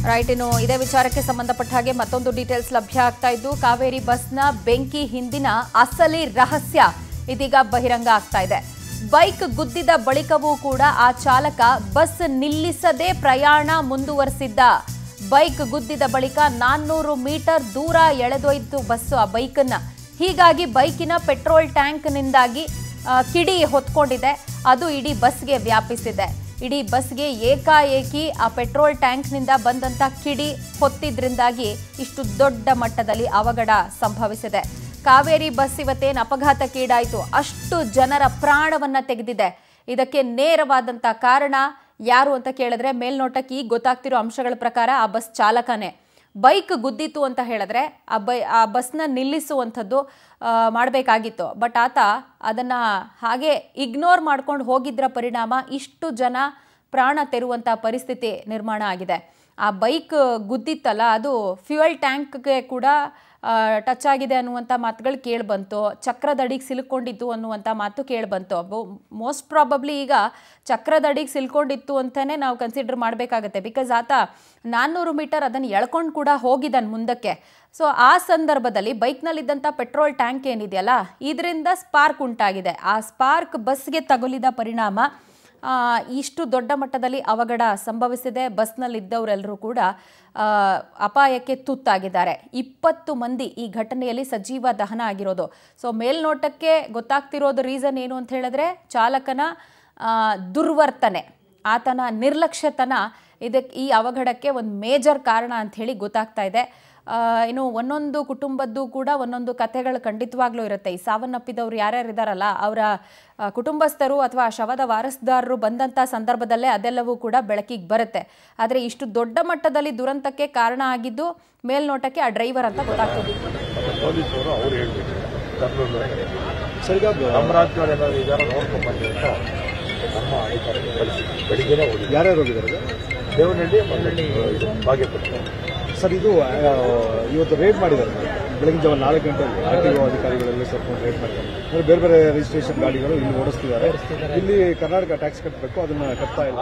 Right, ಇನ್ನು ಇದೇ ವಿಚಾರಕ್ಕೆ ಸಂಬಂಧಪಟ್ಟ ಹಾಗೆ ಮತ್ತೊಂದು ಡೀಟೇಲ್ಸ್ ಲಭ್ಯ ಆಗ್ತಾ ಇದ್ದು, ಕಾವೇರಿ ಬಸ್ನ ಬೆಂಕಿ ಹಿಂದಿನ ಅಸಲಿ ರಹಸ್ಯ ಇದೀಗ ಬಹಿರಂಗ ಆಗ್ತಾ ಇದೆ. ಬೈಕ್ ಗುದ್ದಿದ ಬಳಿಕವೂ ಕೂಡ ಆ ಚಾಲಕ ಬಸ್ ನಿಲ್ಲಿಸದೆ ಪ್ರಯಾಣ ಮುಂದುವರೆಸಿದ್ದ. ಬೈಕ್ ಗುದ್ದಿದ ಬಳಿಕ 400 ಮೀಟರ್ ದೂರ ಎಳೆದೊಯ್ತು ಬಸ್ ಆ ಬೈಕನ್ನ. ಹೀಗಾಗಿ ಬೈಕಿನ ಪೆಟ್ರೋಲ್ ಟ್ಯಾಂಕ್ನಿಂದಾಗಿ ಕಿಡಿ ಹೊತ್ಕೊಂಡಿದೆ. ಅದು ಇಡೀ ಬಸ್ಗೆ ವ್ಯಾಪಿಸಿದೆ. ಇಡೀ ಬಸ್ಗೆ ಏಕಾಏಕಿ ಆ ಪೆಟ್ರೋಲ್ ಟ್ಯಾಂಕ್ನಿಂದ ಬಂದಂಥ ಕಿಡಿ ಹೊತ್ತಿದ್ರಿಂದಾಗಿ ಇಷ್ಟು ದೊಡ್ಡ ಮಟ್ಟದಲ್ಲಿ ಅವಘಡ ಸಂಭವಿಸಿದೆ. ಕಾವೇರಿ ಬಸ್ ಇವತ್ತೇನು ಅಪಘಾತಕ್ಕೀಡಾಯಿತು, ಅಷ್ಟು ಜನರ ಪ್ರಾಣವನ್ನ ತೆಗೆದಿದೆ. ಇದಕ್ಕೆ ನೇರವಾದಂಥ ಕಾರಣ ಯಾರು ಅಂತ ಕೇಳಿದ್ರೆ, ಮೇಲ್ನೋಟಕ್ಕೆ ಈಗ ಗೊತ್ತಾಗ್ತಿರೋ ಅಂಶಗಳ ಪ್ರಕಾರ ಆ ಬಸ್ ಚಾಲಕನೇ. ಬೈಕ್ ಗುದ್ದಿತು ಅಂತ ಹೇಳಿದ್ರೆ ಆ ಬಸ್ನ ನಿಲ್ಲಿಸುವಂಥದ್ದು ಮಾಡಬೇಕಾಗಿತ್ತು. ಬಟ್ ಆತ ಅದನ್ನು ಹಾಗೆ ಇಗ್ನೋರ್ ಮಾಡ್ಕೊಂಡು ಹೋಗಿದ್ರ ಪರಿಣಾಮ ಇಷ್ಟು ಜನ ಪ್ರಾಣ ತೆರುವಂಥ ಪರಿಸ್ಥಿತಿ ನಿರ್ಮಾಣ ಆಗಿದೆ. ಆ ಬೈಕ್ ಗುದ್ದಿತ್ತಲ್ಲ, ಅದು ಫ್ಯೂಯಲ್ ಟ್ಯಾಂಕ್ಗೆ ಕೂಡ ಟಚ್ ಆಗಿದೆ ಅನ್ನುವಂಥ ಮಾತುಗಳು ಕೇಳಿಬಂತು. ಚಕ್ರದಡಿಗೆ ಸಿಲುಕೊಂಡಿತ್ತು ಅನ್ನುವಂಥ ಮಾತು ಕೇಳಿಬಂತು. ಮೋಸ್ಟ್ ಪ್ರಾಬಬ್ಲಿ ಈಗ ಚಕ್ರದಡಿಗೆ ಸಿಲ್ಕೊಂಡಿತ್ತು ಅಂತಲೇ ನಾವು ಕನ್ಸಿಡರ್ ಮಾಡಬೇಕಾಗತ್ತೆ. ಬಿಕಾಸ್ ಆತ 400 ಮೀಟರ್ ಅದನ್ನು ಎಳ್ಕೊಂಡು ಕೂಡ ಹೋಗಿದ್ದಾನೆ ಮುಂದಕ್ಕೆ. ಸೊ ಆ ಸಂದರ್ಭದಲ್ಲಿ ಬೈಕ್ನಲ್ಲಿದ್ದಂಥ ಪೆಟ್ರೋಲ್ ಟ್ಯಾಂಕ್ ಏನಿದೆಯಲ್ಲ, ಇದರಿಂದ ಸ್ಪಾರ್ಕ್ ಉಂಟಾಗಿದೆ. ಆ ಸ್ಪಾರ್ಕ್ ಬಸ್ಗೆ ತಗುಲಿದ ಪರಿಣಾಮ ಇಷ್ಟು ದೊಡ್ಡ ಮಟ್ಟದಲ್ಲಿ ಅವಘಡ ಸಂಭವಿಸಿದೆ. ಬಸ್ನಲ್ಲಿದ್ದವರೆಲ್ಲರೂ ಕೂಡ ಅಪಾಯಕ್ಕೆ ತುತ್ತಾಗಿದ್ದಾರೆ. 20 ಮಂದಿ ಈ ಘಟನೆಯಲ್ಲಿ ಸಜೀವ ದಹನ ಆಗಿರೋದು. ಸೊ ಮೇಲ್ನೋಟಕ್ಕೆ ಗೊತ್ತಾಗ್ತಿರೋದು ರೀಸನ್ ಏನು ಅಂತ ಹೇಳಿದ್ರೆ, ಚಾಲಕನ ದುರ್ವರ್ತನೆ, ಆತನ ನಿರ್ಲಕ್ಷ್ಯತನ ಈ ಅವಘಡಕ್ಕೆ ಒಂದು ಮೇಜರ್ ಕಾರಣ ಅಂತ ಹೇಳಿ ಗೊತ್ತಾಗ್ತಾ ಇದೆ. ಇನ್ನು ಒಂದೊಂದು ಕುಟುಂಬದ್ದು ಕೂಡ ಒಂದೊಂದು ಕಥೆಗಳು ಖಂಡಿತವಾಗ್ಲೂ ಇರುತ್ತೆ. ಈ ಸಾವನ್ನಪ್ಪಿದವರು ಯಾರ್ಯಾರಿದ್ದಾರಲ್ಲ, ಅವರ ಕುಟುಂಬಸ್ಥರು ಅಥವಾ ಶವದ ವಾರಸುದಾರರು ಬಂದಂಥ ಸಂದರ್ಭದಲ್ಲೇ ಅದೆಲ್ಲವೂ ಕೂಡ ಬೆಳಕಿಗೆ ಬರುತ್ತೆ. ಆದರೆ ಇಷ್ಟು ದೊಡ್ಡ ಮಟ್ಟದಲ್ಲಿ ದುರಂತಕ್ಕೆ ಕಾರಣ ಆಗಿದ್ದು ಮೇಲ್ನೋಟಕ್ಕೆ ಆ ಡ್ರೈವರ್ ಅಂತ ಗೊತ್ತಾಗ್ತದೆ. ಯಾರ್ಯಾರು ಹೋಗಿದ್ದಾರೆ? ದೇವನಹಳ್ಳಿ, ಮಲ್ಲಹಳ್ಳಿ, ಬಾಗೇಪಲ್ಲಿ. ಸರ್, ಇದು ಇವತ್ತು ರೇಡ್ ಮಾಡಿದ್ದಾರೆ. ಬೆಳಗಿನ ಜಾವ 4 ಗಂಟೆಯಲ್ಲಿ RTO ಅಧಿಕಾರಿಗಳೆಲ್ಲ ಸೇರ್ಕೊಂಡು ರೇಡ್ ಮಾಡಿದ್ದಾರೆ. ಅಂದರೆ ಬೇರೆ ಬೇರೆ ರಿಜಿಸ್ಟ್ರೇಷನ್ ಗಾಡಿಗಳು ಇಲ್ಲಿ ಓಡಿಸ್ತಿದ್ದಾರೆ. ಇಲ್ಲಿ ಕರ್ನಾಟಕ ಟ್ಯಾಕ್ಸ್ ಕಟ್ಟಬೇಕು, ಅದನ್ನು ಕಟ್ತಾ ಇಲ್ಲ.